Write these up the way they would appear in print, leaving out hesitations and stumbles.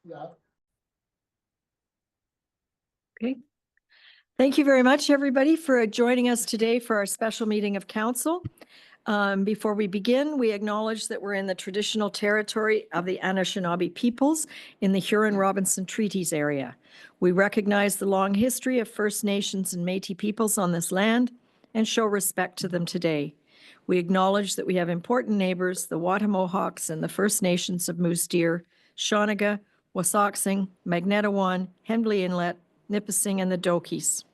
Yeah. Okay. Thank you very much, everybody, for joining us today for our special meeting of council. Before we begin, we acknowledge that we're in the traditional territory of the Anishinaabe peoples in the Huron-Robinson Treaties area. We recognize the long history of First Nations and Métis peoples on this land and show respect to them today. We acknowledge that we have important neighbors, the Wattamohawks and the First Nations of Moose Deer, Shawniga, Wasauksing, Magnetawan, Hembley Inlet, Nipissing, and the Dokies.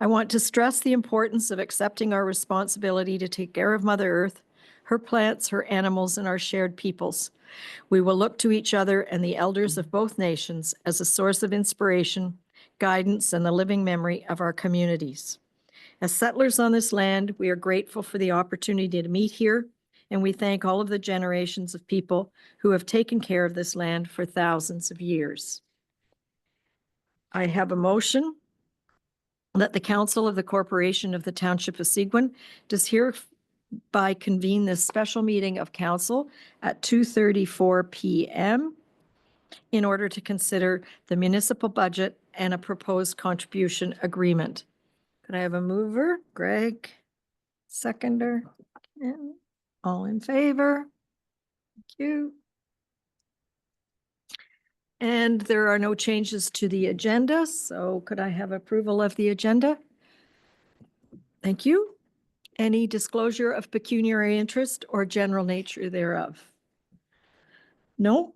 I want to stress the importance of accepting our responsibility to take care of Mother Earth, her plants, her animals, and our shared peoples. We will look to each other and the elders of both nations as a source of inspiration, guidance, and the living memory of our communities. As settlers on this land, we are grateful for the opportunity to meet here, and we thank all of the generations of people who have taken care of this land for thousands of years. I have a motion that the Council of the Corporation of the Township of Seguin does hereby convene this special meeting of council at 2:34 p.m. in order to consider the municipal budget and a proposed contribution agreement. Could I have a mover? Greg, seconder, Ken, all in favor? Thank you. And there are no changes to the agenda, so could I have approval of the agenda? Thank you. Any disclosure of pecuniary interest or general nature thereof? No?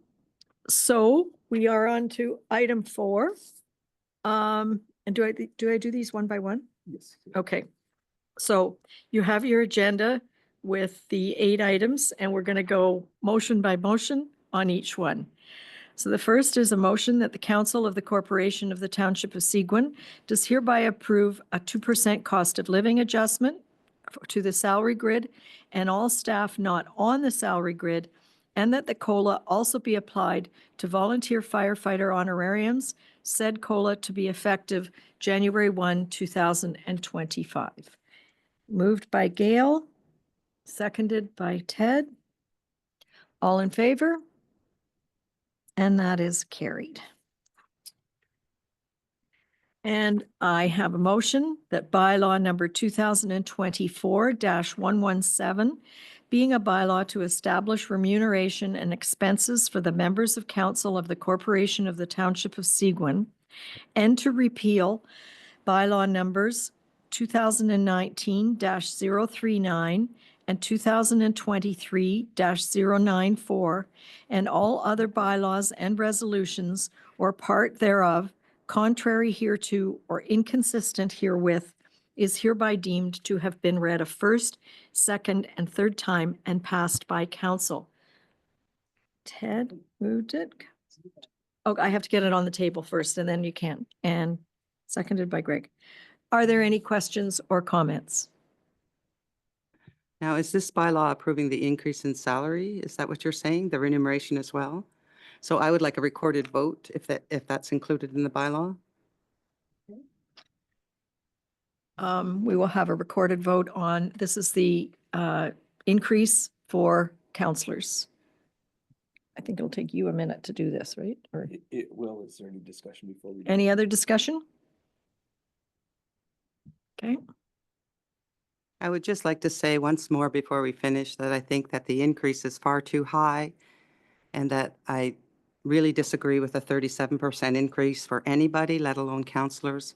So we are on to item 4. And do I do these one by one? Yes. Okay. So you have your agenda with the 8 items, and we're going to go motion by motion on each one. So the first is a motion that the Council of the Corporation of the Township of Seguin does hereby approve a 2% cost of living adjustment to the salary grid and all staff not on the salary grid, and that the COLA also be applied to volunteer firefighter honorariums, said COLA to be effective January 1, 2025. Moved by Gail, seconded by Ted. All in favor? And that is carried. And I have a motion that bylaw number 2024-117, being a bylaw to establish remuneration and expenses for the members of council of the Corporation of the Township of Seguin, and to repeal bylaw numbers 2019-039 and 2023-094, and all other bylaws and resolutions or part thereof contrary hereto or inconsistent herewith, is hereby deemed to have been read a first, second, and third time and passed by council. Ted moved it. Oh, I have to get it on the table first, and then you can. And seconded by Greg. Are there any questions or comments? Now, is this bylaw approving the increase in salary? Is that what you're saying? The remuneration as well? So I would like a recorded vote if that's included in the bylaw. We will have a recorded vote on, this is the increase for counselors. I think it'll take you a minute to do this, right? Or It will. Is there any discussion before we? any other discussion? Okay. I would just like to say once more before we finish that I think that the increase is far too high and that I really disagree with a 37% increase for anybody, let alone counselors.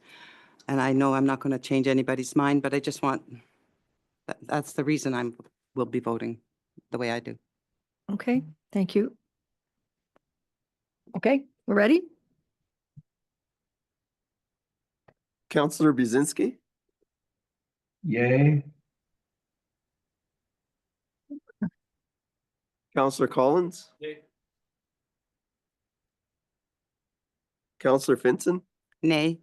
And I know I'm not going to change anybody's mind, but I just want, that's the reason I will be voting the way I do. Okay, thank you. Okay, we're ready? Councillor Buzinski? Yay. Councillor Collins? Yay. Councillor Finson? Nay.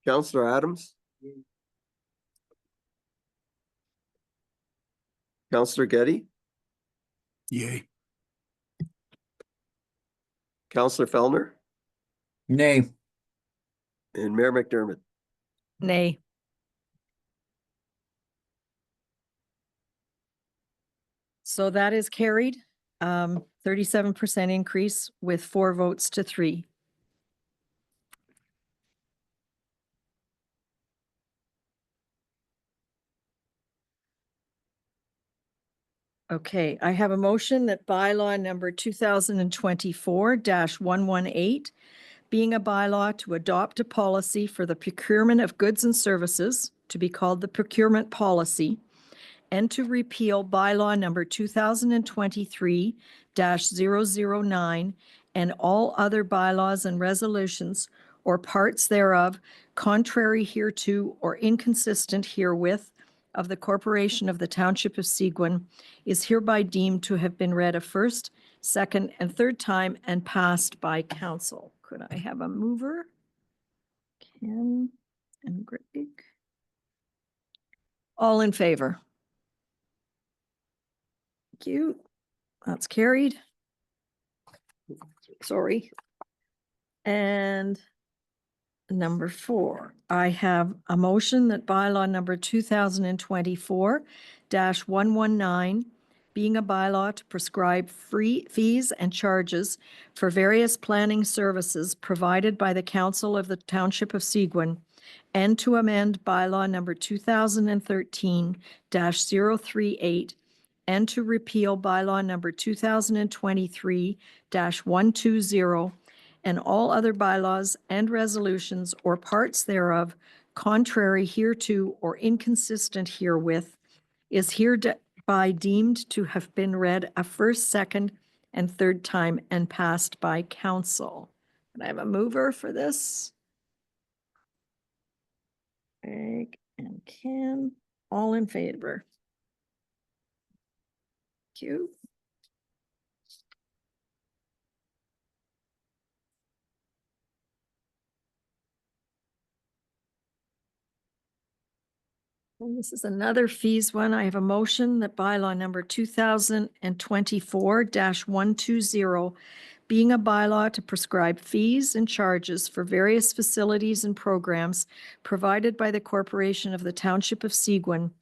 Councillor Adams? Councillor Getty? Yay. Councillor Fellner? Nay. And Mayor McDermott? Nay. So that is carried, 37% increase with 4 votes to 3. Okay, I have a motion that bylaw number 2024-118, being a bylaw to adopt a policy for the procurement of goods and services to be called the procurement policy, and to repeal bylaw number 2023-009 and all other bylaws and resolutions or parts thereof contrary hereto or inconsistent herewith of the Corporation of the Township of Seguin is hereby deemed to have been read a first, second, and third time and passed by council. Could I have a mover? Ken and Greg. All in favor? Thank you. That's carried. Sorry. And number 4, I have a motion that bylaw number 2024-119, being a bylaw to prescribe free fees and charges for various planning services provided by the Council of the Township of Seguin, and to amend bylaw number 2013-038, and to repeal bylaw number 2023-120 and all other bylaws and resolutions or parts thereof contrary hereto or inconsistent herewith is hereby deemed to have been read a first, second, and third time and passed by council. Can I have a mover for this? Greg and Ken, all in favor? Thank you. And this is another fees one. I have a motion that bylaw number 2024-120, being a bylaw to prescribe fees and charges for various facilities and programs provided by the Corporation of the Township of Seguin,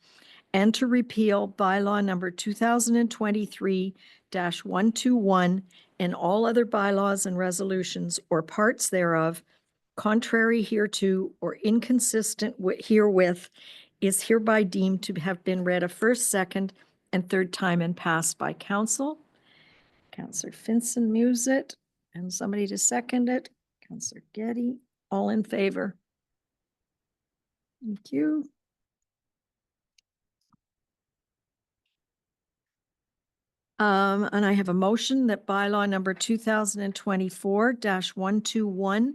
and to repeal bylaw number 2023-121 and all other bylaws and resolutions or parts thereof contrary hereto or inconsistent herewith is hereby deemed to have been read a first, second, and third time and passed by council. Councillor Finson moves it, and somebody to second it. Councillor Getty, all in favor? Thank you. And I have a motion that bylaw number 2024-121,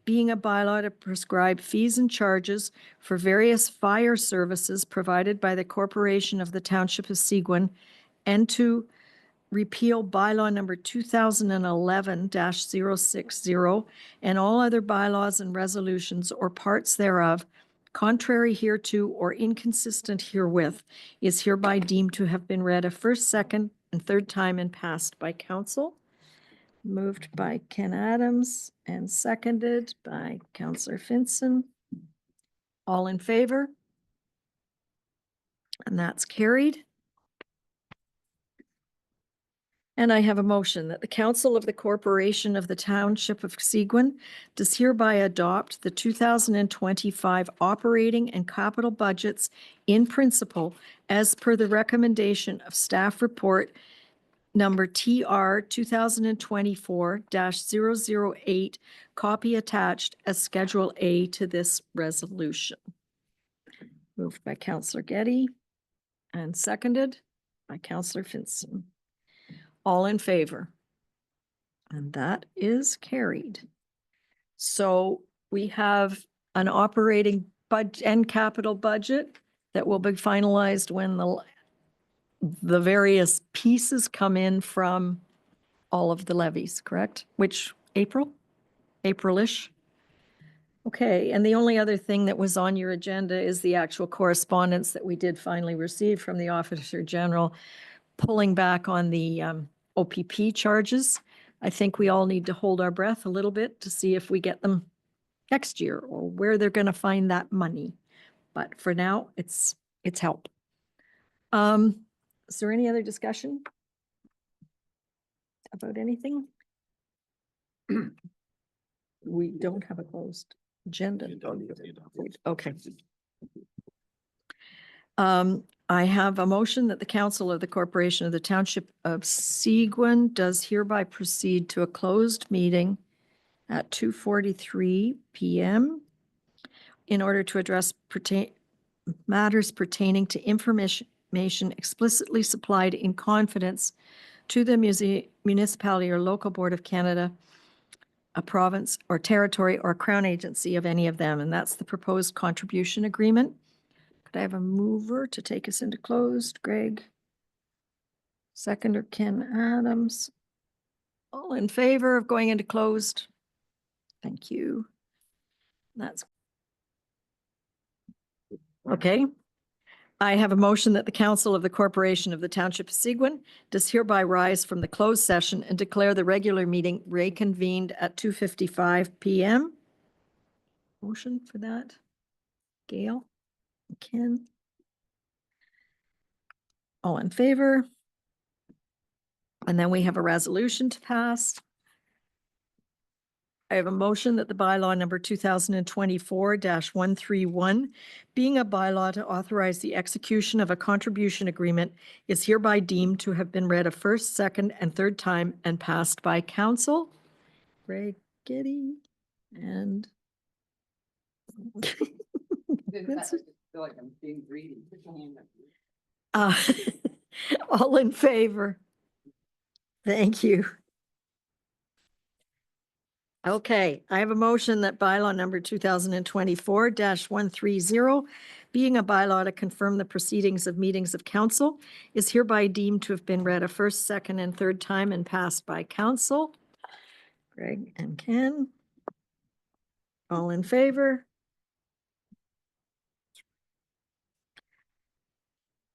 being a bylaw to prescribe fees and charges for various fire services provided by the Corporation of the Township of Seguin, and to repeal bylaw number 2011-060 and all other bylaws and resolutions or parts thereof contrary hereto or inconsistent herewith is hereby deemed to have been read a first, second, and third time and passed by council. Moved by Ken Adams and seconded by Councillor Finson. All in favor? And that's carried. And I have a motion that the Council of the Corporation of the Township of Seguin does hereby adopt the 2025 operating and capital budgets in principle as per the recommendation of staff report number TR 2024-008, copy attached as Schedule A to this resolution. Moved by Councillor Getty and seconded by Councillor Finson. All in favor? And that is carried. So we have an operating budget and capital budget that will be finalized when the various pieces come in from all of the levies, correct? Which, April-ish? Okay, and the only other thing that was on your agenda is the actual correspondence that we did finally receive from the Auditor General, pulling back on the OPP charges. I think we all need to hold our breath a little bit to see if we get them next year or where they're going to find that money. But for now, it's help. Is there any other discussion about anything? We don't have a closed agenda. Okay. I have a motion that the council of the corporation of the Township of Seguin does hereby proceed to a closed meeting at 2:43 PM in order to address matters pertaining to information explicitly supplied in confidence to the municipality or local board of Canada, a province or territory or crown agency of any of them, and that's the proposed contribution agreement. Could I have a mover to take us into closed? Greg. Seconder, Ken Adams. All in favor of going into closed? Thank you. That's okay. I have a motion that the council of the corporation of the Township of Seguin does hereby rise from the closed session and declare the regular meeting reconvened at 2:55 PM. Motion for that? Gail? Ken? All in favor? And then we have a resolution to pass. I have a motion that the bylaw number 2024-131, being a bylaw to authorize the execution of a contribution agreement, is hereby deemed to have been read a first, second, and third time and passed by council. Greg Getty and Vincent. All in favor? Thank you. Okay, I have a motion that bylaw number 2024-130, being a bylaw to confirm the proceedings of meetings of council, is hereby deemed to have been read a first, second, and third time and passed by council. Greg and Ken. All in favor?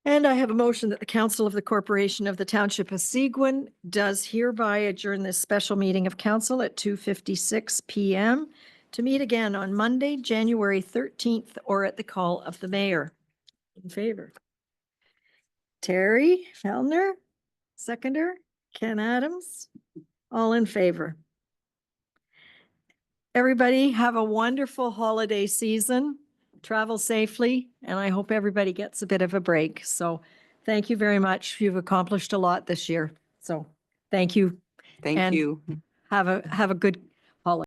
And I have a motion that the council of the corporation of the Township of Seguin does hereby adjourn this special meeting of council at 2:56 PM to meet again on Monday, January 13th, or at the call of the mayor. In favor? Terry Fellner, seconder, Ken Adams, all in favor. Everybody have a wonderful holiday season. Travel safely, and I hope everybody gets a bit of a break. So thank you very much. You've accomplished a lot this year. So thank you. Thank And you. Have a good holiday.